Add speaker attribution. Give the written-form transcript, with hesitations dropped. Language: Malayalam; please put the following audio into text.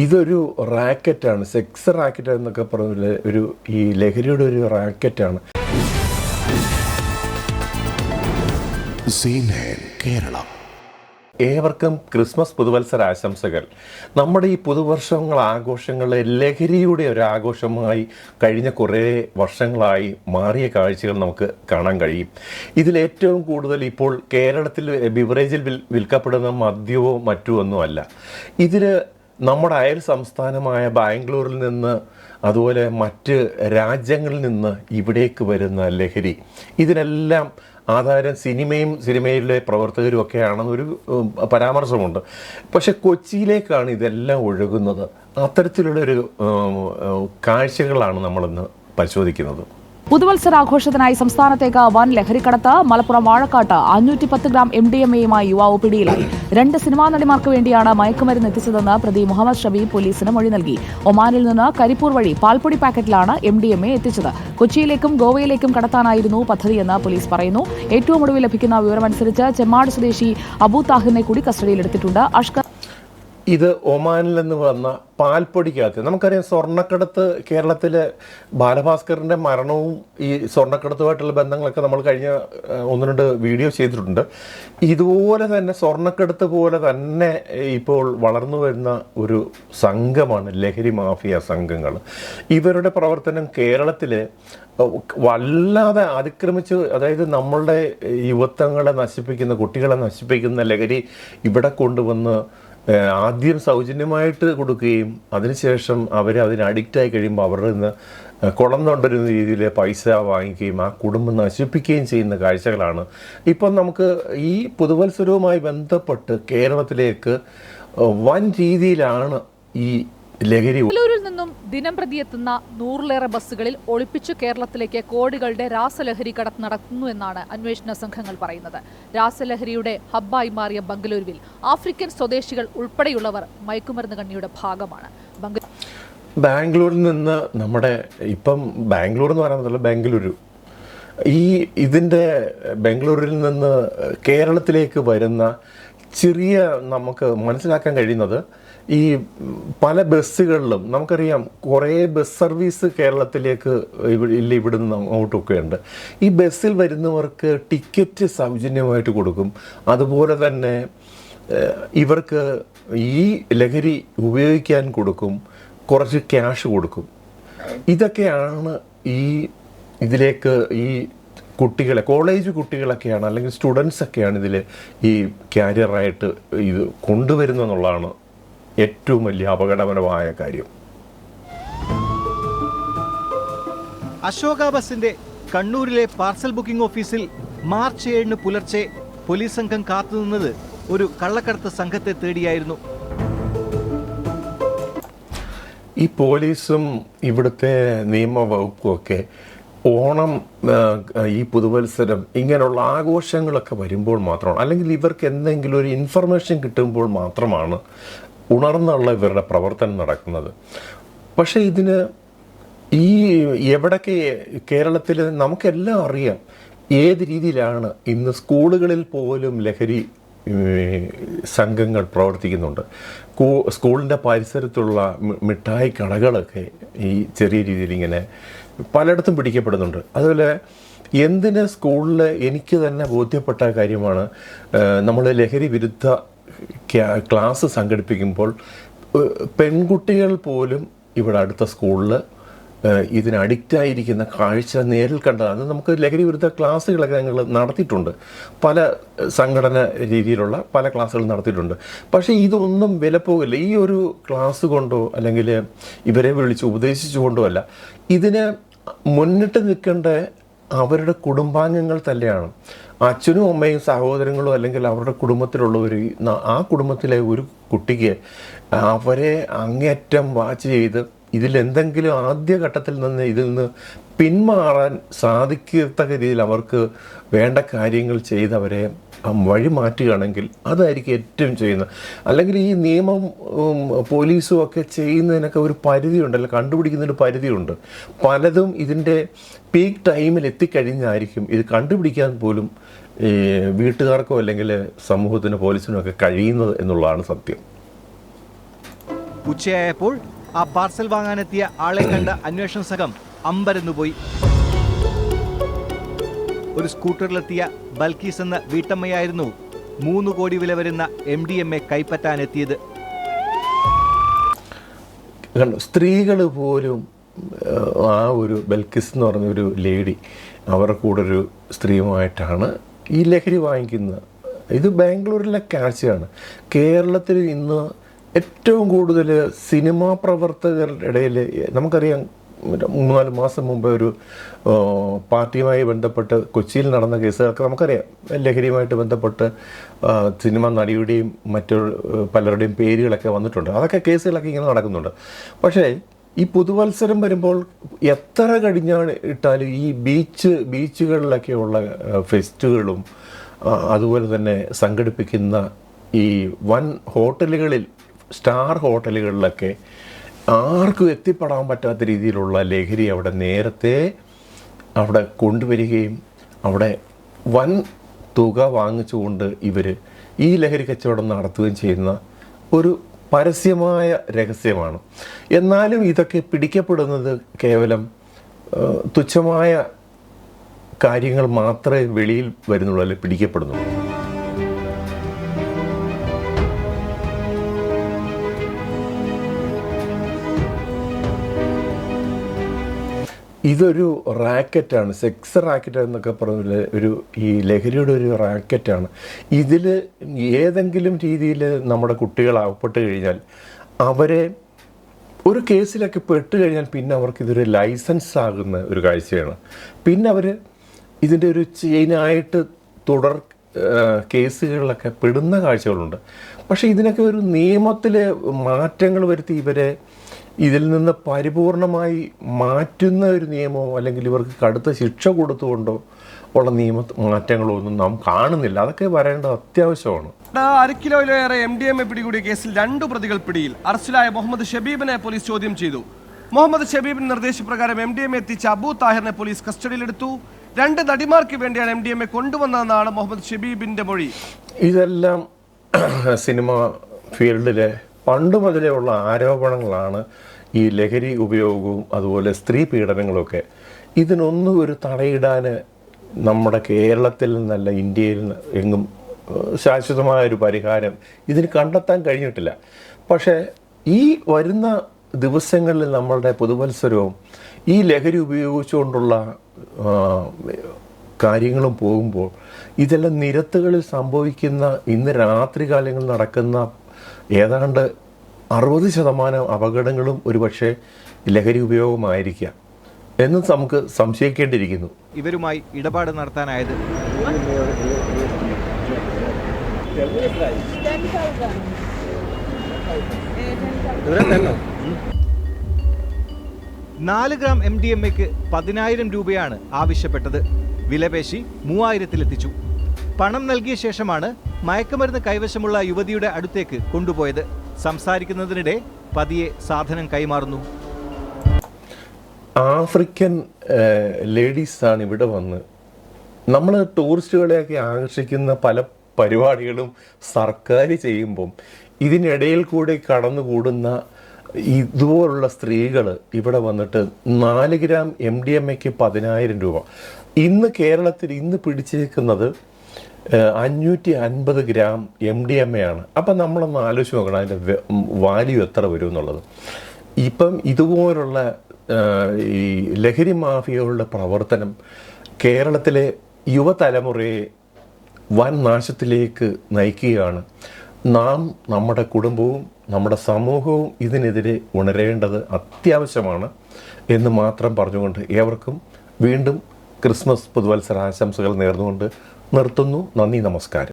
Speaker 1: ഇതൊരു റാക്കറ്റാണ്, സെക്സ് റാക്കറ്റ് എന്നൊക്കെ പറഞ്ഞ ഈ ലഹരിയുടെ ഒരു റാക്കറ്റാണ്. കേരളം. ഏവർക്കും ക്രിസ്മസ് പുതുവത്സര ആശംസകൾ. നമ്മുടെ ഈ പുതുവർഷങ്ങൾ ആഘോഷങ്ങളെ ലഹരിയുടെ ഒരു ആഘോഷമായി കഴിഞ്ഞ കുറേ വർഷങ്ങളായി മാറിയ കാഴ്ചകൾ നമുക്ക് കാണാൻ കഴിയും. ഇതിലേറ്റവും കൂടുതൽ ഇപ്പോൾ കേരളത്തിൽ ബിവറേജിൽ വിൽക്കപ്പെടുന്ന മദ്യമോ മറ്റുമൊന്നുമല്ല. ഇതിൽ നമ്മുടെ അയൽ സംസ്ഥാനമായ ബാംഗ്ലൂരിൽ നിന്ന് അതുപോലെ മറ്റ് രാജ്യങ്ങളിൽ നിന്ന് ഇവിടേക്ക് വരുന്ന ലഹരി, ഇതിനെല്ലാം ആധാരം സിനിമയിലെ പ്രവർത്തകരും ഒക്കെയാണെന്നൊരു പരാമർശമുണ്ട്. പക്ഷെ കൊച്ചിയിലേക്കാണ് ഇതെല്ലാം ഒഴുകുന്നത്. അത്തരത്തിലുള്ളൊരു കാഴ്ചകളാണ് നമ്മളിന്ന് പരിശോധിക്കുന്നത്.
Speaker 2: പുതുവത്സരാഘോഷത്തിനായി സംസ്ഥാനത്തേക്ക് വൻ ലഹരിക്കടത്ത്. മലപ്പുറം വാഴക്കാട്ട് 510 ഗ്രാം MDMA-യുമായി യുവാവ് പിടിയിലായി. 2 സിനിമാ നടിമാർക്ക് വേണ്ടിയാണ് മയക്കുമരുന്ന് എത്തിച്ചതെന്ന് പ്രതി മുഹമ്മദ് ഷബി പോലീസിന് മൊഴി നൽകി. ഒമാനിൽ നിന്ന് കരിപ്പൂർ വഴി പാൽപ്പൊടി പാക്കറ്റിലാണ് MDMA എത്തിച്ചത്. കൊച്ചിയിലേക്കും ഗോവയിലേക്കും കടത്താനായിരുന്നു പദ്ധതിയെന്ന് പോലീസ് പറയുന്നു. ഏറ്റവും ഒടുവിൽ ലഭിക്കുന്ന വിവരമനുസരിച്ച് ചെമ്മാട് സ്വദേശി അബു താഹിറിനെ കൂടി കസ്റ്റഡിയിലെടുത്തിട്ടുണ്ട്.
Speaker 1: ഇത് ഒമാനിൽ നിന്ന് വന്ന പാൽപ്പൊടിക്കകത്ത് നമുക്കറിയാം, സ്വർണ്ണക്കടത്ത് കേരളത്തിലെ ബാലഭാസ്കറിൻ്റെ മരണവും ഈ സ്വർണ്ണക്കടത്തുമായിട്ടുള്ള ബന്ധങ്ങളൊക്കെ നമ്മൾ കഴിഞ്ഞ 1-2 വീഡിയോ ചെയ്തിട്ടുണ്ട്. ഇതുപോലെ തന്നെ സ്വർണ്ണക്കടത്ത് പോലെ തന്നെ ഇപ്പോൾ വളർന്നു വരുന്ന ഒരു സംഘമാണ് ലഹരി മാഫിയ സംഘങ്ങൾ. ഇവരുടെ പ്രവർത്തനം കേരളത്തിൽ വല്ലാതെ അതിക്രമിച്ച്, അതായത് നമ്മളുടെ യുവത്വങ്ങളെ നശിപ്പിക്കുന്ന, കുട്ടികളെ നശിപ്പിക്കുന്ന ലഹരി ഇവിടെ കൊണ്ടുവന്ന് ആദ്യം സൗജന്യമായിട്ട് കൊടുക്കുകയും അതിനുശേഷം അതിന് അഡിക്റ്റായി കഴിയുമ്പോൾ അവരുടെ നിന്ന് കുളം തൊണ്ടരുന്ന രീതിയിൽ പൈസ വാങ്ങിക്കുകയും ആ കുടുംബം നശിപ്പിക്കുകയും ചെയ്യുന്ന കാഴ്ചകളാണ് ഇപ്പം നമുക്ക് ഈ പുതുവത്സരവുമായി ബന്ധപ്പെട്ട് കേരളത്തിലേക്ക് വൻ രീതിയിലാണ് ഈ ലഹരി.
Speaker 3: ബംഗളൂരിൽ നിന്നും ദിനം പ്രതി എത്തുന്ന 100-ലേറെ ബസ്സുകളിൽ ഒളിപ്പിച്ചു കേരളത്തിലേക്ക് കോടികളുടെ രാസലഹരി കടത്ത് നടത്തുന്നു എന്നാണ് അന്വേഷണ സംഘങ്ങൾ പറയുന്നത്. രാസലഹരിയുടെ ഹബ്ബായി മാറിയ ബംഗളൂരുവിൽ ആഫ്രിക്കൻ സ്വദേശികൾ ഉൾപ്പെടെയുള്ളവർ മയക്കുമരുന്ന് കണ്ണിയുടെ ഭാഗമാണ്.
Speaker 1: ബാംഗ്ലൂരിൽ നിന്ന് നമ്മുടെ ഇപ്പം ബാംഗ്ലൂർ എന്ന് പറയുന്നതല്ല, ബംഗളൂരു, ഇതിൻ്റെ ബാംഗ്ലൂരിൽ നിന്ന് കേരളത്തിലേക്ക് വരുന്ന ചെറിയ നമുക്ക് മനസ്സിലാക്കാൻ കഴിയുന്നത്, ഈ പല ബസ്സുകളിലും നമുക്കറിയാം കുറേ ബസ് സർവീസ് കേരളത്തിലേക്ക് ഇവിടുന്ന് അങ്ങോട്ടൊക്കെ ഉണ്ട്. ഈ ബസ്സിൽ വരുന്നവർക്ക് ടിക്കറ്റ് സൗജന്യമായിട്ട് കൊടുക്കും. അതുപോലെ തന്നെ ഇവർക്ക് ഈ ലഹരി ഉപയോഗിക്കാൻ കൊടുക്കും, കുറച്ച് ക്യാഷ് കൊടുക്കും. ഇതൊക്കെയാണ് ഇതിലേക്ക് ഈ കുട്ടികളെ, കോളേജ് കുട്ടികളൊക്കെയാണ് അല്ലെങ്കിൽ സ്റ്റുഡൻസൊക്കെയാണ് ഇതിൽ ഈ ക്യാരിയറായിട്ട് ഇത് കൊണ്ടുവരുന്നതെന്നുള്ളതാണ് ഏറ്റവും വലിയ അപകടകരമായ കാര്യം.
Speaker 4: അശോക ബസിന്റെ കണ്ണൂരിലെ പാർസൽ ബുക്കിംഗ് ഓഫീസിൽ മാർച്ച് 7 പുലർച്ചെ പോലീസ് സംഘം കാത്തുനിന്നത് ഒരു കള്ളക്കടത്ത് സംഘത്തെ തേടിയായിരുന്നു.
Speaker 1: ഈ പോലീസും ഇവിടുത്തെ നിയമവകുപ്പും ഒക്കെ ഓണം, ഈ പുതുവത്സരം, ഇങ്ങനെയുള്ള ആഘോഷങ്ങളൊക്കെ വരുമ്പോൾ മാത്രമാണ്, അല്ലെങ്കിൽ ഇവർക്ക് എന്തെങ്കിലും ഒരു ഇൻഫർമേഷൻ കിട്ടുമ്പോൾ മാത്രമാണ് ഉണർന്നുള്ള ഇവരുടെ പ്രവർത്തനം നടക്കുന്നത്. പക്ഷേ ഇതിന് എവിടൊക്കെ കേരളത്തിൽ നമുക്കെല്ലാം അറിയാം ഏത് രീതിയിലാണ് ഇന്ന് സ്കൂളുകളിൽ പോലും ലഹരി സംഘങ്ങൾ പ്രവർത്തിക്കുന്നുണ്ട്. സ്കൂളിൻ്റെ പരിസരത്തുള്ള മിഠായി കടകളൊക്കെ ഈ ചെറിയ രീതിയിൽ ഇങ്ങനെ പലയിടത്തും പിടിക്കപ്പെടുന്നുണ്ട്. അതുപോലെ എന്തിന് സ്കൂളിൽ എനിക്ക് തന്നെ ബോധ്യപ്പെട്ട കാര്യമാണ്, നമ്മൾ ലഹരി വിരുദ്ധ ക്ലാസ് സംഘടിപ്പിക്കുമ്പോൾ പെൺകുട്ടികൾ പോലും ഇവിടെ അടുത്ത സ്കൂളിൽ ഇതിന് അഡിക്റ്റായിരിക്കുന്ന കാഴ്ച നേരിൽ കണ്ടതാണ്. നമുക്ക് ലഹരി വിരുദ്ധ ക്ലാസ്സുകളൊക്കെ ഞങ്ങൾ നടത്തിയിട്ടുണ്ട്, പല സംഘടന രീതിയിലുള്ള പല ക്ലാസ്സുകൾ നടത്തിയിട്ടുണ്ട്. പക്ഷേ ഇതൊന്നും വില പോകില്ല. ഈ ഒരു ക്ലാസ് കൊണ്ടോ അല്ലെങ്കിൽ ഇവരെ വിളിച്ച് ഉപദേശിച്ചുകൊണ്ടോ അല്ല, ഇതിന് മുന്നിട്ട് നിൽക്കേണ്ട അവരുടെ കുടുംബാംഗങ്ങൾ തന്നെയാണ്. അച്ഛനും അമ്മയും സഹോദരങ്ങളും അല്ലെങ്കിൽ അവരുടെ കുടുംബത്തിലുള്ളവർ, ആ കുടുംബത്തിലെ ഒരു കുട്ടിക്ക് അവരെ അങ്ങേയറ്റം വാച്ച് ചെയ്ത് ഇതിലെന്തെങ്കിലും ആദ്യഘട്ടത്തിൽ നിന്ന് ഇതിൽ നിന്ന് പിന്മാറാൻ സാധിക്കത്തക്ക രീതിയിൽ അവർക്ക് വേണ്ട കാര്യങ്ങൾ ചെയ്തവരെ വഴി മാറ്റുകയാണെങ്കിൽ അതായിരിക്കും ഏറ്റവും ചെയ്യുന്നത്. അല്ലെങ്കിൽ ഈ നിയമം പോലീസും ഒക്കെ ചെയ്യുന്നതിനൊക്കെ ഒരു പരിധിയുണ്ട്, അല്ലെങ്കിൽ കണ്ടുപിടിക്കുന്നതിന് പരിധിയുണ്ട്. പലതും ഇതിൻ്റെ പീക്ക് ടൈമിൽ എത്തിക്കഴിഞ്ഞായിരിക്കും ഇത് കണ്ടുപിടിക്കാൻ പോലും വീട്ടുകാർക്കോ അല്ലെങ്കിൽ സമൂഹത്തിനോ പോലീസിനോ ഒക്കെ കഴിയുന്നത് എന്നുള്ളതാണ് സത്യം.
Speaker 4: ഉച്ചയായപ്പോൾ ആ പാർസൽ വാങ്ങാനെത്തിയ ആളെ കണ്ട അന്വേഷണ സംഘം അമ്പരന്നുപോയി. ഒരു സ്കൂട്ടറിലെത്തിയ ബൽക്കീസ് എന്ന വീട്ടമ്മയായിരുന്നു 3 കോടി വില വരുന്ന MDMA കൈപ്പറ്റാനെത്തിയത്.
Speaker 1: സ്ത്രീകൾ പോലും ആ ഒരു ബൽക്കിസ് എന്ന് പറഞ്ഞൊരു ലേഡി അവരുടെ കൂടെ ഒരു സ്ത്രീയുമായിട്ടാണ് ഈ ലഹരി വാങ്ങിക്കുന്നത്. ഇത് ബാംഗ്ലൂരിലെ കാഴ്ചയാണ്. കേരളത്തിൽ ഇന്ന് ഏറ്റവും കൂടുതൽ സിനിമാ പ്രവർത്തകരുടെ ഇടയിൽ നമുക്കറിയാം, 3-4 മാസം മുമ്പ് ഒരു പാർട്ടിയുമായി ബന്ധപ്പെട്ട് കൊച്ചിയിൽ നടന്ന കേസുകളൊക്കെ നമുക്കറിയാം. ലഹരിയുമായിട്ട് ബന്ധപ്പെട്ട് സിനിമ നടിയുടെയും മറ്റു പലരുടെയും പേരുകളൊക്കെ വന്നിട്ടുണ്ട്. അതൊക്കെ കേസുകളൊക്കെ ഇങ്ങനെ നടക്കുന്നുണ്ട്. പക്ഷേ ഈ പുതുവത്സരം വരുമ്പോൾ എത്ര കഴിഞ്ഞാണ് ഇട്ടാലും ഈ ബീച്ചുകളിലൊക്കെയുള്ള ഫെസ്റ്റുകളും അതുപോലെ തന്നെ സംഘടിപ്പിക്കുന്ന ഈ വൻ ഹോട്ടലുകളിൽ, സ്റ്റാർ ഹോട്ടലുകളിലൊക്കെ ആർക്കും എത്തിപ്പെടാൻ പറ്റാത്ത രീതിയിലുള്ള ലഹരി അവിടെ നേരത്തെ അവിടെ കൊണ്ടുവരികയും അവിടെ വൻ തുക വാങ്ങിച്ചുകൊണ്ട് ഇവർ ഈ ലഹരി കച്ചവടം നടത്തുകയും ചെയ്യുന്ന ഒരു പരസ്യമായ രഹസ്യമാണ്. എന്നാലും ഇതൊക്കെ പിടിക്കപ്പെടുന്നത് കേവലം തുച്ഛമായ കാര്യങ്ങൾ മാത്രമേ വെളിയിൽ വരുന്നുള്ളൂ, അല്ലെങ്കിൽ പിടിക്കപ്പെടുന്നുള്ളൂ. ഇതൊരു റാക്കറ്റാണ്, സെക്സ് റാക്കറ്റ് എന്നൊക്കെ പറഞ്ഞ ഈ ലഹരിയുടെ ഒരു റാക്കറ്റാണ്. ഇതിൽ ഏതെങ്കിലും രീതിയിൽ നമ്മുടെ കുട്ടികൾ അകപ്പെട്ട് കഴിഞ്ഞാൽ അവരെ ഒരു കേസിലൊക്കെ പെട്ട് കഴിഞ്ഞാൽ പിന്നെ അവർക്ക് ഇതൊരു ലൈസൻസ് ആകുന്ന ഒരു കാഴ്ചയാണ്. പിന്നെ അവർ ഇതിൻ്റെ ഒരു ചെയിനായിട്ട് തുടർ കേസുകളിലൊക്കെ പെടുന്ന കാഴ്ചകളുണ്ട്. പക്ഷേ ഇതിനൊക്കെ ഒരു നിയമത്തിലെ മാറ്റങ്ങൾ വരുത്തി ഇവരെ ഇതിൽ നിന്ന് പരിപൂർണമായി മാറ്റുന്ന ഒരു നിയമമോ അല്ലെങ്കിൽ ഇവർക്ക് കടുത്ത ശിക്ഷ കൊടുത്തുകൊണ്ടോ ഉള്ള നിയമ മാറ്റങ്ങളോ ഒന്നും നാം കാണുന്നില്ല. അതൊക്കെ വരേണ്ടത് അത്യാവശ്യമാണ്.
Speaker 5: 1 കിലോയിലേറെ MDMA പിടികൂടിയ കേസിൽ 2 പ്രതികൾ പിടിയിൽ. അറസ്റ്റിലായ മുഹമ്മദ് ഷബീബിനെ പോലീസ് ചോദ്യം ചെയ്തു. മുഹമ്മദ് ഷബീബിന്റെ നിർദ്ദേശപ്രകാരം MDMA എത്തിച്ച അബു താഹിറിനെ പോലീസ് കസ്റ്റഡിയിലെടുത്തു. 2 നടിമാർക്ക് വേണ്ടിയാണ് MDMA കൊണ്ടുവന്നതെന്നാണ് മുഹമ്മദ് ഷബീബിന്റെ മൊഴി.
Speaker 1: ഇതെല്ലാം സിനിമ ഫീൽഡിലെ പണ്ട് മുതലേ ഉള്ള ആരോപണങ്ങളാണ്. ഈ ലഹരി ഉപയോഗവും അതുപോലെ സ്ത്രീ പീഡനങ്ങളൊക്കെ. ഇതിനൊന്നും ഒരു തടയിടാൻ നമ്മുടെ കേരളത്തിൽ നിന്നല്ല ഇന്ത്യയിൽ എങ്ങും ശാശ്വതമായ ഒരു പരിഹാരം ഇതിന് കണ്ടെത്താൻ കഴിഞ്ഞിട്ടില്ല. പക്ഷേ ഈ വരുന്ന ദിവസങ്ങളിൽ നമ്മളുടെ പുതുവത്സരവും ഈ ലഹരി ഉപയോഗിച്ചുകൊണ്ടുള്ള കാര്യങ്ങളും പോകുമ്പോൾ ഇതെല്ലാം നിരത്തുകളിൽ സംഭവിക്കുന്ന ഇന്ന് രാത്രികാലങ്ങളിൽ നടക്കുന്ന ഏതാണ്ട് 60% അപകടങ്ങളും ഒരുപക്ഷെ ലഹരി ഉപയോഗമായിരിക്കാം എന്നും നമുക്ക് സംശയിക്കേണ്ടിയിരിക്കുന്നു.
Speaker 4: ഇവരുമായി ഇടപാട് നടത്താനായത് 4 ഗ്രാം MDMAക്ക് 10,000 രൂപയാണ് ആവശ്യപ്പെട്ടത്. വിലപേശി 3000-ലെത്തിച്ചു. പണം നൽകിയ ശേഷമാണ് മയക്കുമരുന്ന് കൈവശമുള്ള യുവതിയുടെ അടുത്തേക്ക് കൊണ്ടുപോയത്. സംസാരിക്കുന്നതിനിടെ പതിയെ സാധനം കൈമാറുന്നു.
Speaker 1: ആഫ്രിക്കൻ ലേഡീസാണ് ഇവിടെ വന്ന് നമ്മൾ ടൂറിസ്റ്റുകളെയൊക്കെ ആകർഷിക്കുന്ന പല പരിപാടികളും സർക്കാർ ചെയ്യുമ്പം ഇതിനിടയിൽ കൂടി കടന്നുകൂടുന്ന ഇതുപോലുള്ള സ്ത്രീകൾ ഇവിടെ വന്നിട്ട് 4 ഗ്രാം MDMAക്ക് 10,000 രൂപ. ഇന്ന് കേരളത്തിൽ പിടിച്ചേക്കുന്നത് 550 ഗ്രാം MDMA ആണ്. അപ്പം നമ്മളൊന്ന് ആലോചിച്ച് നോക്കണം അതിൻ്റെ വാല്യൂ എത്ര വരും എന്നുള്ളത്. ഇപ്പം ഇതുപോലുള്ള ഈ ലഹരി മാഫിയകളുടെ പ്രവർത്തനം കേരളത്തിലെ യുവതലമുറയെ വൻ നാശത്തിലേക്ക് നയിക്കുകയാണ്. നാം, നമ്മുടെ കുടുംബവും നമ്മുടെ സമൂഹവും ഇതിനെതിരെ ഉണരേണ്ടത് അത്യാവശ്യമാണ് എന്ന് മാത്രം പറഞ്ഞുകൊണ്ട് ഏവർക്കും വീണ്ടും ക്രിസ്മസ് പുതുവത്സര ആശംസകൾ നേർന്നുകൊണ്ട് നിർത്തുന്നു. നന്ദി, നമസ്കാരം.